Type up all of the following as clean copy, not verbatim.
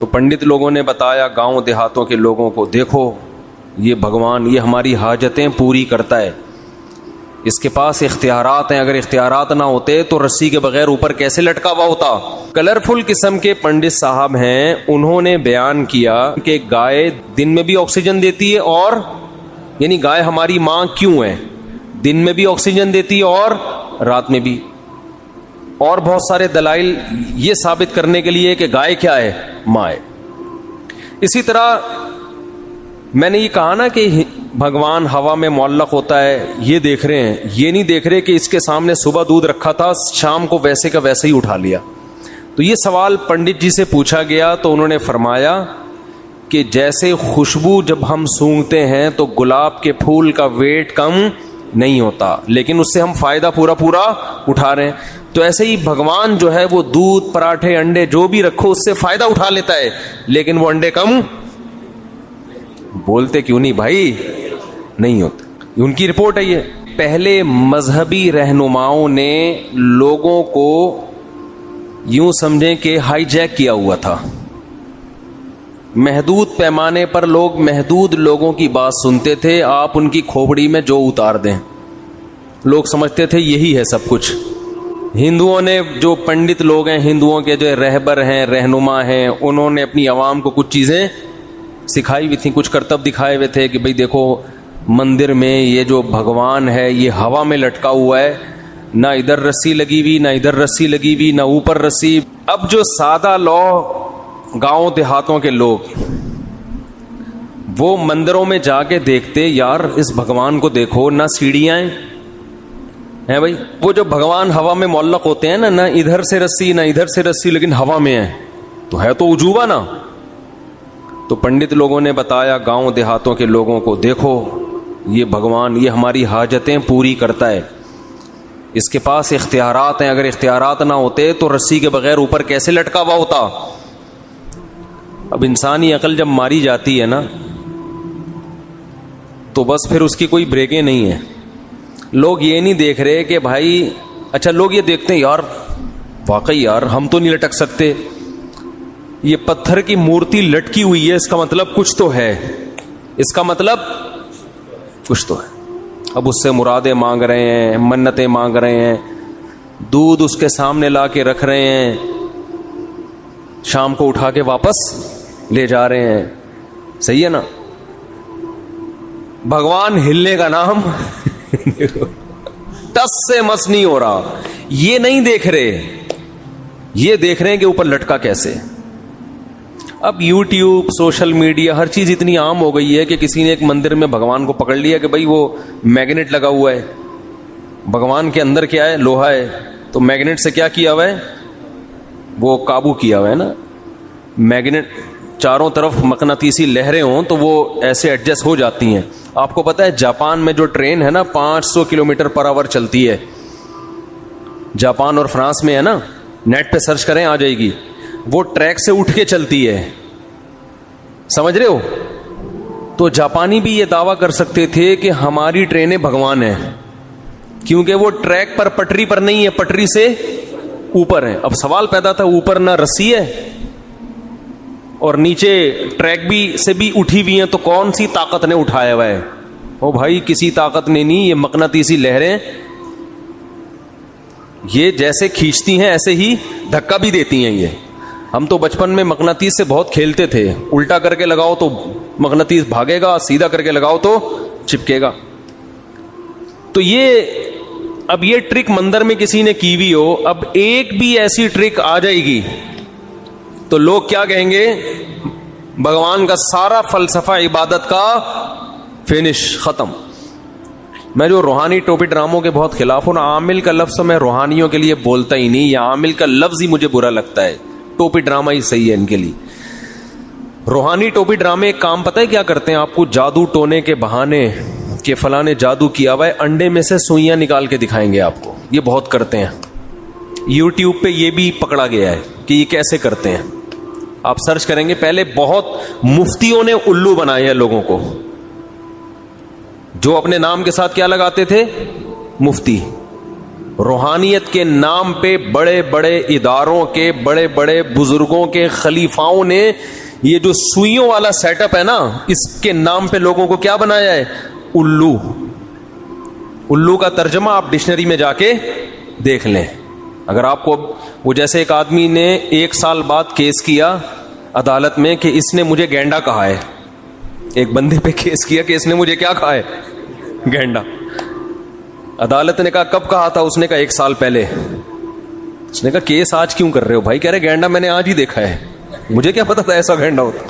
تو پنڈت لوگوں نے بتایا گاؤں دیہاتوں کے لوگوں کو، دیکھو یہ بھگوان یہ ہماری حاجتیں پوری کرتا ہے، اس کے پاس اختیارات ہیں، اگر اختیارات نہ ہوتے تو رسی کے بغیر اوپر کیسے لٹکا ہوا ہوتا۔ کلرفل قسم کے پنڈت صاحب ہیں، انہوں نے بیان کیا کہ گائے دن میں بھی آکسیجن دیتی ہے، اور یعنی گائے ہماری ماں کیوں ہے، دن میں بھی آکسیجن دیتی ہے اور رات میں بھی، اور بہت سارے دلائل یہ ثابت کرنے کے لیے کہ گائے کیا ہے، ماں ہے۔ اسی طرح میں نے یہ کہا نا کہ بھگوان ہوا میں معلق ہوتا ہے، یہ دیکھ رہے ہیں، یہ نہیں دیکھ رہے کہ اس کے سامنے صبح دودھ رکھا تھا، شام کو ویسے کا ویسے ہی اٹھا لیا۔ تو یہ سوال پنڈت جی سے پوچھا گیا تو انہوں نے فرمایا کہ جیسے خوشبو جب ہم سونگھتے ہیں تو گلاب کے پھول کا ویٹ کم نہیں ہوتا، لیکن اس سے ہم فائدہ پورا اٹھا رہے ہیں، تو ایسے ہی بھگوان جو ہے وہ دودھ، پراٹھے، انڈے جو بھی رکھو اس سے فائدہ اٹھا لیتا ہے، لیکن وہ انڈے کم بولتے کیوں نہیں بھائی، نہیں ہوتے، ان کی رپورٹ ہے یہ۔ پہلے مذہبی رہنماؤں نے لوگوں کو یوں سمجھیں کہ ہائی جیک کیا ہوا تھا، محدود پیمانے پر لوگ محدود لوگوں کی بات سنتے تھے، آپ ان کی کھوپڑی میں جو اتار دیں، لوگ سمجھتے تھے یہی ہے سب کچھ۔ ہندوؤں نے جو پنڈت لوگ ہیں، ہندوؤں کے جو رہبر ہیں، رہنما ہیں، انہوں نے اپنی عوام کو کچھ چیزیں سکھائی ہوئی تھیں، کچھ کرتب دکھائے ہوئے تھے کہ بھئی دیکھو مندر میں یہ جو بھگوان ہے یہ ہوا میں لٹکا ہوا ہے، نہ ادھر رسی لگی ہوئی، نہ ادھر رسی لگی ہوئی، نہ اوپر رسی۔ اب جو سادہ گاؤں دیہاتوں کے لوگ وہ مندروں میں جا کے دیکھتے، یار اس بھگوان کو دیکھو، نہ سیڑھیاں ہیں بھائی، وہ جو بھگوان ہوا میں معلق ہوتے ہیں نا، نہ ادھر سے رسی نہ ادھر سے رسی، لیکن ہوا میں ہے تو عجوبہ نا۔ تو پنڈت لوگوں نے بتایا گاؤں دیہاتوں کے لوگوں کو، دیکھو یہ بھگوان یہ ہماری حاجتیں پوری کرتا ہے، اس کے پاس اختیارات ہیں، اگر اختیارات نہ ہوتے تو رسی کے بغیر اوپر کیسے لٹکا ہوا ہوتا۔ اب انسانی عقل جب ماری جاتی ہے نا تو بس پھر اس کی کوئی بریکیں نہیں ہیں۔ لوگ یہ نہیں دیکھ رہے کہ بھائی، اچھا لوگ یہ دیکھتے ہیں یار واقعی یار ہم تو نہیں لٹک سکتے، یہ پتھر کی مورتی لٹکی ہوئی ہے، اس کا مطلب کچھ تو ہے، اس کا مطلب کچھ تو ہے۔ اب اس سے مرادیں مانگ رہے ہیں، منتیں مانگ رہے ہیں، دودھ اس کے سامنے لا کے رکھ رہے ہیں، شام کو اٹھا کے واپس لے جا رہے ہیں، صحیح ہے نا۔ بھگوان ہلنے کا نام ٹس سے مس نہیں ہو رہا، یہ نہیں دیکھ رہے، یہ دیکھ رہے ہیں کہ اوپر لٹکا کیسے۔ اب یوٹیوب، سوشل میڈیا، ہر چیز اتنی عام ہو گئی ہے کہ کسی نے ایک مندر میں بھگوان کو پکڑ لیا کہ بھائی وہ میگنیٹ لگا ہوا ہے، بھگوان کے اندر کیا ہے، لوہا ہے، تو میگنیٹ سے کیا کیا ہوا ہے، وہ قابو کیا ہوا ہے نا۔ میگنیٹ چاروں طرف مقناطیسی لہریں ہوں تو وہ ایسے ایڈجسٹ ہو جاتی ہیں۔ آپ کو پتا ہے جاپان میں جو ٹرین ہے نا 500 کلومیٹر پر آور چلتی ہے، جاپان اور فرانس میں ہے نا، نیٹ پہ سرچ کریں آ جائے گی، وہ ٹریک سے اٹھ کے چلتی ہے، سمجھ رہے ہو۔ تو جاپانی بھی یہ دعویٰ کر سکتے تھے کہ ہماری ٹرینیں بھگوان ہیں، کیونکہ وہ ٹریک پر پٹری پر نہیں ہے، پٹری سے اوپر ہے۔ اب سوال پیدا تھا، اوپر نہ رسی ہے اور نیچے ٹریک بھی سے بھی اٹھی ہوئی ہیں، تو کون سی طاقت نے اٹھایا ہوا ہے؟ او بھائی کسی طاقت نے نہیں، یہ مقناطیسی لہریں یہ جیسے کھینچتی ہیں ایسے ہی دھکا بھی دیتی ہیں۔ یہ ہم تو بچپن میں مقناطیس سے بہت کھیلتے تھے، الٹا کر کے لگاؤ تو مقناطیس بھاگے گا، سیدھا کر کے لگاؤ تو چپکے گا۔ تو اب یہ ٹرک مندر میں کسی نے کی ہوئی ہو، اب ایک بھی ایسی ٹرک آ جائے گی تو لوگ کیا کہیں گے، بھگوان کا سارا فلسفہ عبادت کا فنش، ختم۔ میں جو روحانی ٹوپی ڈراموں کے بہت خلاف ہوں نا، عامل کا لفظ میں روحانیوں کے لیے بولتا ہی نہیں، یا عامل کا لفظ ہی مجھے برا لگتا ہے، ٹوپی ڈرامہ ہی صحیح ہے ان کے لیے۔ روحانی ٹوپی ڈرامے ایک کام پتہ ہے کیا کرتے ہیں، آپ کو جادو ٹونے کے بہانے کہ فلاں نے جادو کیا ہوا ہے، انڈے میں سے سوئیاں نکال کے دکھائیں گے آپ کو، یہ بہت کرتے ہیں۔ یوٹیوب پہ یہ بھی پکڑا گیا ہے کہ یہ کیسے کرتے ہیں، آپ سرچ کریں گے۔ پہلے بہت مفتیوں نے الو بنائے ہیں لوگوں کو، جو اپنے نام کے ساتھ کیا لگاتے تھے، مفتی، روحانیت کے نام پہ بڑے بڑے اداروں کے بڑے بڑے بزرگوں کے خلیفاؤں نے یہ جو سوئیوں والا سیٹ اپ ہے نا، اس کے نام پہ لوگوں کو کیا بنایا ہے؟ الو. الو کا ترجمہ آپ ڈکشنری میں جا کے دیکھ لیں. اگر آپ کو وہ جیسے ایک آدمی نے 1 سال بعد کیس کیا عدالت میں کہ اس نے مجھے گینڈا کہا ہے، ایک بندے پہ کیس کیا کہ اس نے مجھے کیا کہا ہے؟ گینڈا. عدالت نے کہا کب کہا تھا؟ اس نے کہا 1 سال پہلے. اس نے کہا کیس آج کیوں کر رہے ہو بھائی؟ کہہ رہے گینڈا میں نے آج ہی دیکھا ہے، مجھے کیا پتا تھا ایسا گینڈا ہوتا.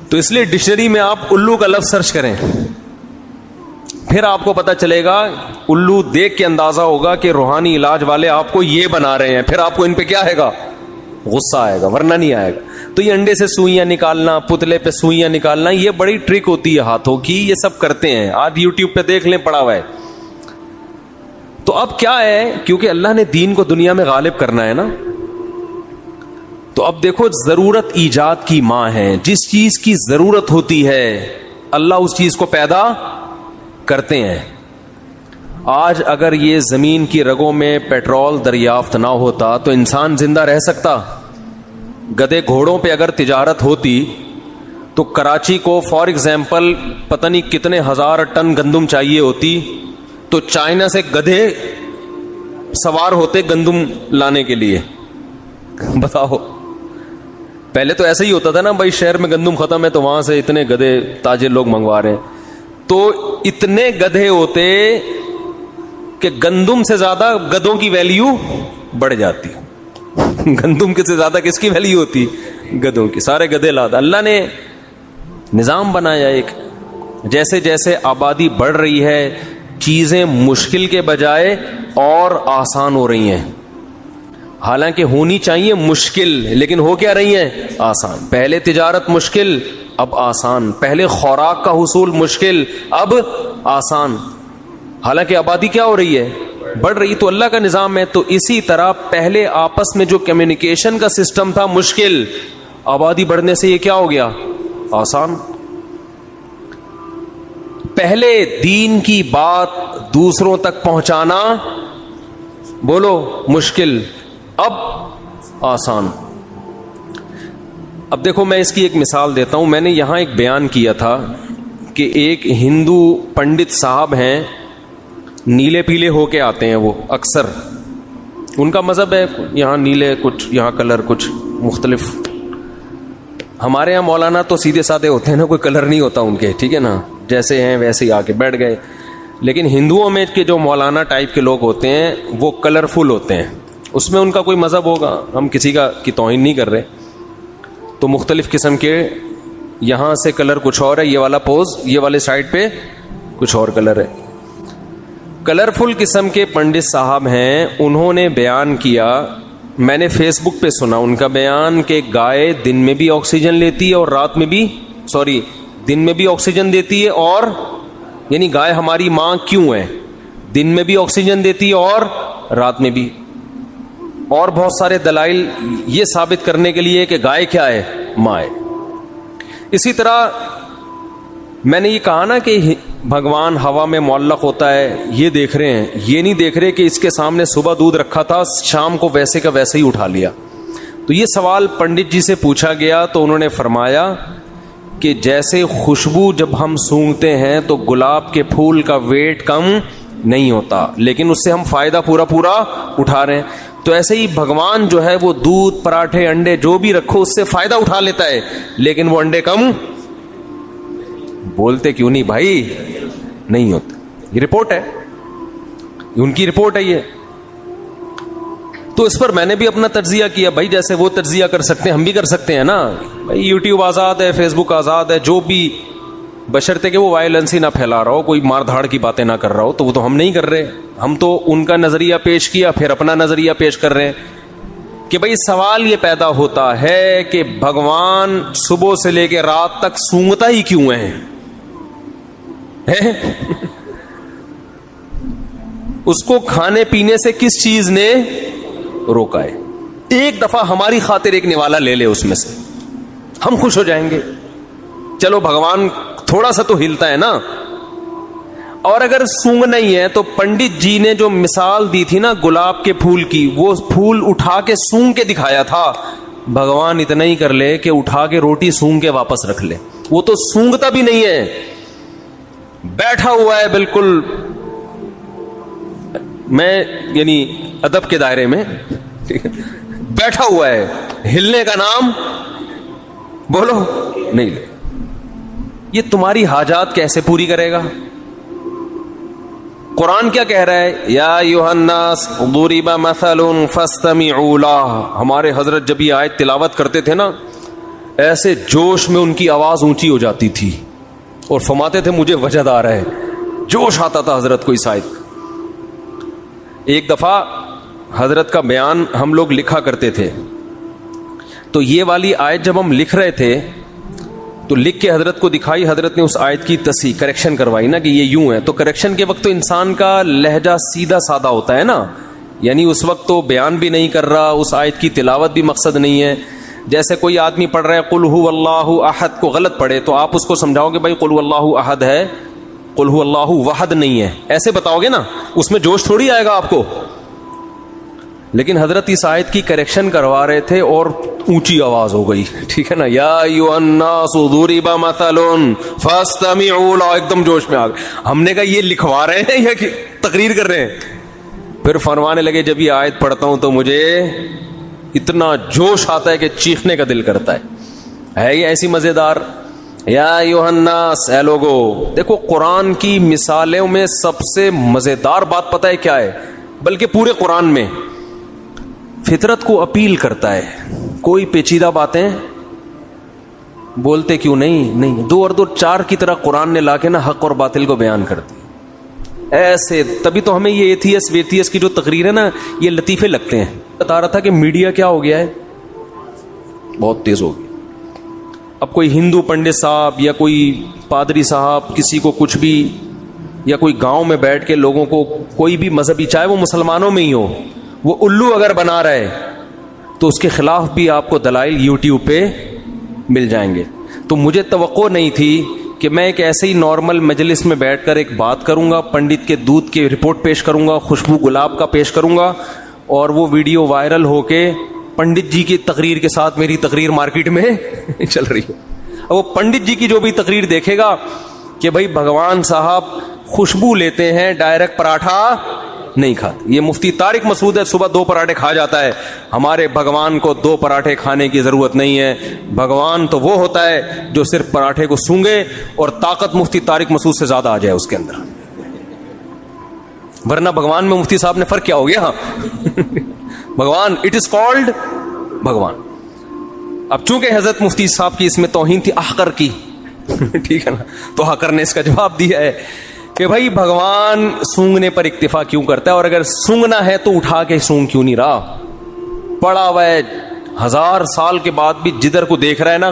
تو اس لیے ڈکشنری میں آپ الو کا لفظ سرچ کریں، پھر آپ کو پتا چلے گا. الو دیکھ کے اندازہ ہوگا کہ روحانی علاج والے آپ کو یہ بنا رہے ہیں، پھر آپ کو ان پہ کیا آئے گا؟ غصہ آئے گا، ورنہ نہیں آئے گا. تو یہ انڈے سے سوئیاں نکالنا، پتلے پہ سوئیاں نکالنا، یہ بڑی ٹرک ہوتی ہے ہاتھوں کی، یہ سب کرتے ہیں. آج یوٹیوب پہ دیکھ لیں، پڑا ہوا ہے. تو اب کیا ہے، کیونکہ اللہ نے دین کو دنیا میں غالب کرنا ہے نا، تو اب دیکھو ضرورت ایجاد کی ماں ہے. جس چیز کی ضرورت ہوتی ہے اللہ اس چیز کو پیدا کرتے ہیں. آج اگر یہ زمین کی رگوں میں پیٹرول دریافت نہ ہوتا تو انسان زندہ رہ سکتا؟ گدے گھوڑوں پہ اگر تجارت ہوتی تو کراچی کو فار ایگزامپل پتہ نہیں کتنے 1000 ٹن گندم چاہیے ہوتی، تو چائنا سے گدھے سوار ہوتے گندم لانے کے لیے. بتاؤ، پہلے تو ایسا ہی ہوتا تھا نا بھائی، شہر میں گندم ختم ہے تو وہاں سے اتنے گدھے تاجر لوگ منگوا رہے ہیں. تو اتنے گدھے ہوتے کہ گندم سے زیادہ گدھوں کی ویلیو بڑھ جاتی. گندم سے زیادہ کس کی ویلیو ہوتی؟ گدھوں کی. سارے گدھے لاتا. اللہ نے نظام بنایا ایک. جیسے جیسے آبادی بڑھ رہی ہے چیزیں مشکل کے بجائے اور آسان ہو رہی ہیں. حالانکہ ہونی چاہیے مشکل، لیکن ہو کیا رہی ہیں؟ آسان. پہلے تجارت مشکل، اب آسان. پہلے خوراک کا حصول مشکل، اب آسان. حالانکہ آبادی کیا ہو رہی ہے؟ بڑھ رہی. تو اللہ کا نظام ہے. تو اسی طرح پہلے آپس میں جو کمیونیکیشن کا سسٹم تھا مشکل، آبادی بڑھنے سے یہ کیا ہو گیا؟ آسان. پہلے دین کی بات دوسروں تک پہنچانا بولو مشکل، اب آسان. اب دیکھو میں اس کی ایک مثال دیتا ہوں. میں نے یہاں ایک بیان کیا تھا کہ ایک ہندو پنڈت صاحب ہیں، نیلے پیلے ہو کے آتے ہیں وہ اکثر. ان کا مذہب ہے یہاں نیلے کچھ، یہاں کلر کچھ مختلف. ہمارے یہاں مولانا تو سیدھے سادے ہوتے ہیں نا، کوئی کلر نہیں ہوتا ان کے، ٹھیک ہے نا، جیسے ہیں ویسے ہی آ کے بیٹھ گئے. لیکن ہندوؤں میں کے جو مولانا ٹائپ کے لوگ ہوتے ہیں وہ کلرفل ہوتے ہیں. اس میں ان کا کوئی مذہب ہوگا، ہم کسی کی توہین نہیں کر رہے. تو مختلف قسم کے یہاں سے کلر کچھ اور ہے، یہ والا پوز، یہ والے سائڈ پہ کچھ اور کلر ہے. کلرفل قسم کے پنڈت صاحب ہیں. انہوں نے بیان کیا، میں نے فیس بک پہ سنا ان کا بیان کہ گائے دن میں بھی آکسیجن لیتی ہے اور رات میں بھی، دن میں بھی آکسیجن دیتی ہے، اور یعنی گائے ہماری ماں کیوں ہے؟ دن میں بھی آکسیجن دیتی ہے اور رات میں بھی. اور بہت سارے دلائل یہ ثابت کرنے کے لیے کہ گائے کیا ہے؟ ماں ہے. اسی طرح میں نے یہ کہا نا کہ بھگوان ہوا میں معلق ہوتا ہے، یہ دیکھ رہے ہیں، یہ نہیں دیکھ رہے کہ اس کے سامنے صبح دودھ رکھا تھا، شام کو ویسے کا ویسے ہی اٹھا لیا. تو یہ سوال پنڈت جی سے پوچھا گیا تو انہوں نے فرمایا کہ جیسے خوشبو جب ہم سونگھتے ہیں تو گلاب کے پھول کا ویٹ کم نہیں ہوتا، لیکن اس سے ہم فائدہ پورا اٹھا رہے ہیں. تو ایسے ہی بھگوان جو ہے وہ دودھ، پراٹھے، انڈے جو بھی رکھو اس سے فائدہ اٹھا لیتا ہے، لیکن وہ انڈے کم بولتے کیوں نہیں بھائی؟ نہیں ہوتے. یہ رپورٹ ہے، ان کی رپورٹ ہے یہ. تو اس پر میں نے بھی اپنا تجزیہ کیا. بھائی جیسے وہ تجزیہ کر سکتے ہیں ہم بھی کر سکتے ہیں نا. بھائی یوٹیوب آزاد ہے، فیس بک آزاد ہے، جو بھی، بشرطے کہ وہ وائلنس ہی نہ پھیلا رہا ہو، کوئی مار دھاڑ کی باتیں نہ کر رہا ہو. تو وہ تو ہم نہیں کر رہے. ہم تو ان کا نظریہ پیش کیا، پھر اپنا نظریہ پیش کر رہے ہیں کہ بھائی سوال یہ پیدا ہوتا ہے کہ بھگوان صبح سے لے کے رات تک سونگتا ہی کیوں ہے؟ اس کو کھانے پینے سے کس چیز نے روکا ہے؟ ایک دفعہ ہماری خاطر ایک نوالا لے لے اس میں سے، ہم خوش ہو جائیں گے. چلو بھگوان تھوڑا سا تو ہلتا ہے نا. اور اگر سونگنا ہی ہے تو پنڈت جی نے جو مثال دی تھی نا گلاب کے پھول کی، وہ پھول اٹھا کے سونگ کے دکھایا تھا. بھگوان اتنا ہی کر لے کہ اٹھا کے روٹی سونگ کے واپس رکھ لے. وہ تو سونگتا بھی نہیں ہے، بیٹھا ہوا ہے بالکل. میں یعنی ادب کے دائرے میں بیٹھا ہوا ہے، ہلنے کا نام بولو نہیں لے. یہ تمہاری حاجات کیسے پوری کرے گا؟ قرآن کیا کہہ رہا ہے؟ یا ایھا الناس ضرب مثل فاستمعوا لہ. ہمارے حضرت جب یہ آیت تلاوت کرتے تھے نا، ایسے جوش میں ان کی آواز اونچی ہو جاتی تھی اور فرماتے تھے مجھے وجد آ رہا ہے. جوش آتا تھا حضرت کو اس آیت. ایک دفعہ حضرت کا بیان ہم لوگ لکھا کرتے تھے، تو یہ والی آیت جب ہم لکھ رہے تھے تو لکھ کے حضرت کو دکھائی. حضرت نے اس آیت کی تصحیح کریکشن کروائی نا کہ یہ یوں ہے. تو کریکشن کے وقت تو انسان کا لہجہ سیدھا سادہ ہوتا ہے نا، یعنی اس وقت تو بیان بھی نہیں کر رہا، اس آیت کی تلاوت بھی مقصد نہیں ہے. جیسے کوئی آدمی پڑھ رہا ہے قل هو اللہ احد کو غلط پڑھے تو آپ اس کو سمجھاؤ گے بھائی قل هو اللہ احد ہے، قل هو اللہ وحد نہیں ہے، ایسے بتاؤ گے نا، اس میں جوش تھوڑی آئے گا آپ کو. لیکن حضرت اس آیت کی کریکشن کروا رہے تھے اور اونچی آواز ہو گئی، ٹھیک ہے نا. یا ایھا الناس ضرب مثل فاستمعوا لہ، ایک دم جوش میں آ گئے. ہم نے کہا یہ لکھوا رہے ہیں یا تقریر کر رہے ہیں؟ پھر فرمانے لگے جب یہ آیت پڑھتا ہوں تو مجھے اتنا جوش آتا ہے کہ چیخنے کا دل کرتا ہے یہ ایسی مزیدار. یا ایھا الناس، اے لوگو. دیکھو قرآن کی مثالوں میں سب سے مزیدار بات پتہ ہے کیا ہے؟ بلکہ پورے قرآن میں فطرت کو اپیل کرتا ہے. کوئی پیچیدہ باتیں بولتے کیوں نہیں، دو اور دو چار کی طرح قرآن نے لا کے نا حق اور باطل کو بیان کر دی ایسے. تبھی تو ہمیں یہ ایتھیس ویتھیس کی جو تقریر ہے نا یہ لطیفے لگتے ہیں. بتا رہا تھا کہ میڈیا کیا ہو گیا ہے، بہت تیز ہو گیا. اب کوئی ہندو پنڈت صاحب یا کوئی پادری صاحب کسی کو کچھ بھی، یا کوئی گاؤں میں بیٹھ کے لوگوں کو کوئی بھی مذہبی، چاہے وہ مسلمانوں میں ہی ہو، وہ الو اگر بنا رہے تو اس کے خلاف بھی آپ کو دلائل یوٹیوب پہ مل جائیں گے. تو مجھے توقع نہیں تھی کہ میں ایک ایسے ہی نارمل مجلس میں بیٹھ کر ایک بات کروں گا، پنڈت کے دودھ کی رپورٹ پیش کروں گا، خوشبو گلاب کا پیش کروں گا، اور وہ ویڈیو وائرل ہو کے پنڈت جی کی تقریر کے ساتھ میری تقریر مارکیٹ میں چل رہی ہے. اور وہ پنڈت جی کی جو بھی تقریر دیکھے گا کہ بھائی بھگوان صاحب خوشبو لیتے ہیں، ڈائریکٹ پراٹھا نہیں کھاتے. یہ مفتی طارق مسعود ہے، صبح 2 پراٹھے کھا جاتا ہے. ہمارے بھگوان کو 2 پراٹھے کھانے کی ضرورت نہیں ہے. بھگوان تو وہ ہوتا ہے جو صرف پراٹھے کو سونگے اور طاقت مفتی طارق مسعود سے زیادہ آ جائے اس کے اندر. ورنہ بھگوان میں مفتی صاحب نے فرق کیا ہو گیا؟ بھگوان اٹ از کالڈ بھگوان. اب چونکہ حضرت مفتی صاحب کی اس میں توہین تھی احقر کی، ٹھیک ہے نا، تو احقر نے اس کا جواب دیا ہے کہ بھائی بھگوان سونگنے پر اکتفا کیوں کرتا ہے، اور اگر سونگنا ہے تو اٹھا کے سونگ کیوں نہیں رہا؟ پڑا ہوا ہے 1000 سال کے بعد بھی، جدھر کو دیکھ رہا ہے نا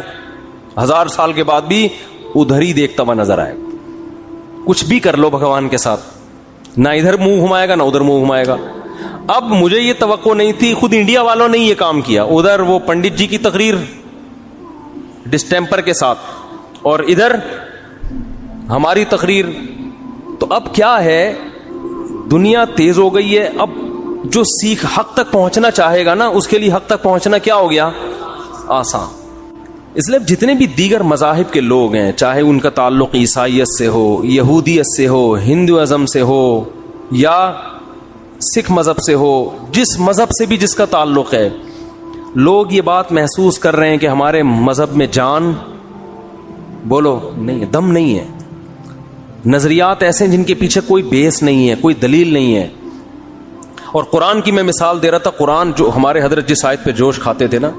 1000 سال کے بعد بھی ادھر ہی دیکھتا ہوا نظر آئے. کچھ بھی کر لو بھگوان کے ساتھ، نہ ادھر منہ گھمائے گا نہ ادھر منہ گھمائے گا. اب مجھے یہ توقع نہیں تھی، خود انڈیا والوں نے یہ کام کیا. ادھر وہ پنڈت جی کی تقریر ڈسٹیمپر کے ساتھ اور ادھر ہماری تقریر. تو اب کیا ہے، دنیا تیز ہو گئی ہے. اب جو سیکھ حق تک پہنچنا چاہے گا نا اس کے لیے حق تک پہنچنا کیا ہو گیا؟ آسان. اس لیے جتنے بھی دیگر مذاہب کے لوگ ہیں، چاہے ان کا تعلق عیسائیت سے ہو، یہودیت سے ہو، ہندوازم سے ہو یا سکھ مذہب سے ہو، جس مذہب سے بھی جس کا تعلق ہے، لوگ یہ بات محسوس کر رہے ہیں کہ ہمارے مذہب میں جان بولو نہیں ہے، دم نہیں ہے. نظریات ایسے ہیں جن کے پیچھے کوئی بیس نہیں ہے، کوئی دلیل نہیں ہے. اور قرآن کی میں مثال دے رہا تھا. قرآن جو ہمارے حضرت جس آیت پہ جوش کھاتے تھے نا،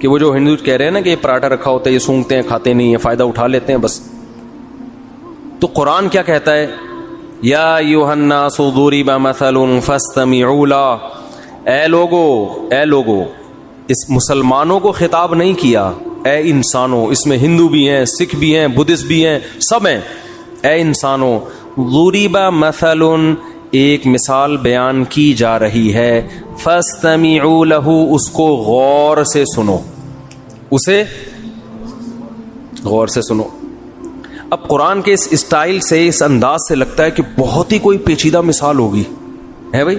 کہ وہ جو ہندو کہہ رہے ہیں نا کہ یہ پراٹھا رکھا ہوتا ہے، یہ سونگتے ہیں، کھاتے نہیں ہیں، فائدہ اٹھا لیتے ہیں بس. تو قرآن کیا کہتا ہے؟ یا ایھا الناس ضرب مثل فاستمعوا لہ. اے لوگو، اس مسلمانوں کو خطاب نہیں کیا، اے انسانوں. اس میں ہندو بھی ہیں، سکھ بھی ہیں، بدھسٹ بھی ہیں، سب ہیں. اے انسانوں، ضرب مثل، ایک مثال بیان کی جا رہی ہے، فاستمعوا لہ، اس کو غور سے سنو، اسے غور سے سنو. اب قرآن کے اس اسٹائل سے, اس انداز سے لگتا ہے کہ بہت ہی کوئی پیچیدہ مثال ہوگی, ہے بھائی,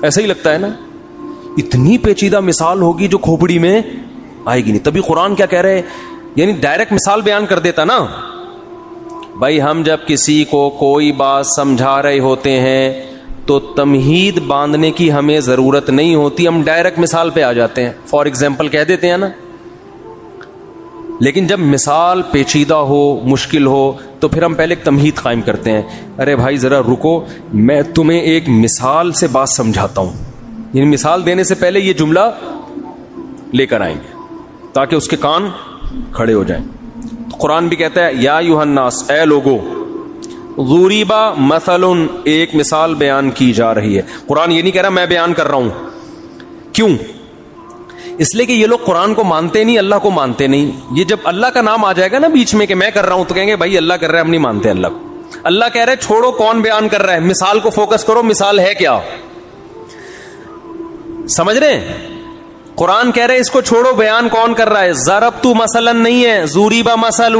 ایسا ہی لگتا ہے نا, اتنی پیچیدہ مثال ہوگی جو کھوپڑی میں آئے گی نہیں. تبھی قرآن کیا کہہ رہے ہیں, یعنی ڈائریکٹ مثال بیان کر دیتا نا. بھائی ہم جب کسی کو کوئی بات سمجھا رہے ہوتے ہیں تو تمہید باندھنے کی ہمیں ضرورت نہیں ہوتی, ہم ڈائریکٹ مثال پہ آ جاتے ہیں, فار ایگزامپل کہہ دیتے ہیں نا. لیکن جب مثال پیچیدہ ہو, مشکل ہو, تو پھر ہم پہلے ایک تمہید قائم کرتے ہیں. ارے بھائی ذرا رکو, میں تمہیں ایک مثال سے بات سمجھاتا ہوں. یعنی مثال دینے سے پہلے یہ جملہ لے کر آئیں گے تاکہ اس کے کان کھڑے ہو جائیں. قرآن بھی کہتا ہے یا ایھا الناس, اے لوگو, ضُرِبَ مثل, ایک مثال بیان کی جا رہی ہے. قرآن یہ نہیں کہہ رہا میں بیان کر رہا ہوں. کیوں؟ اس لیے کہ یہ لوگ قرآن کو مانتے نہیں, اللہ کو مانتے نہیں. یہ جب اللہ کا نام آ جائے گا نا بیچ میں کہ میں کر رہا ہوں, تو کہیں گے بھائی اللہ کر رہا ہے, ہم نہیں مانتے اللہ کو. اللہ کہہ رہے چھوڑو کون بیان کر رہا ہے, مثال کو فوکس کرو, مثال ہے کیا, سمجھ رہے ہیں؟ قرآن کہہ رہے اس کو چھوڑو, بیان کون کر رہا ہے. ضربت مثلا نہیں ہے, ضُرِبَ مثل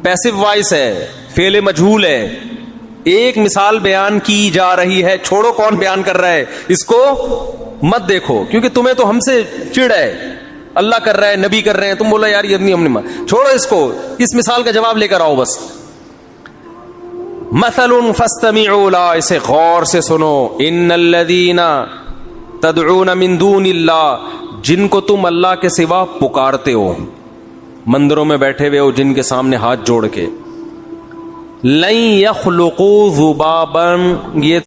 پیسو وائس ہے, فعل مجہول ہے. ایک مثال بیان کی جا رہی ہے, چھوڑو کون بیان کر رہا ہے, اس کو مت دیکھو, کیونکہ تمہیں تو ہم سے چڑ ہے, اللہ کر رہا ہے, نبی کر رہے ہیں, تم بولا یار یہ نہیں, ہم نے چھوڑو اس کو, اس مثال کا جواب لے کر آؤ بس. مثل فاستمعوا لا, اسے غور سے سنو. ان الذین تدعون من دون اللہ, جن کو تم اللہ کے سوا پکارتے ہو, مندروں میں بیٹھے ہوئے ہو جن کے سامنے ہاتھ جوڑ کے, لن یخلقوا ذبابا, یہ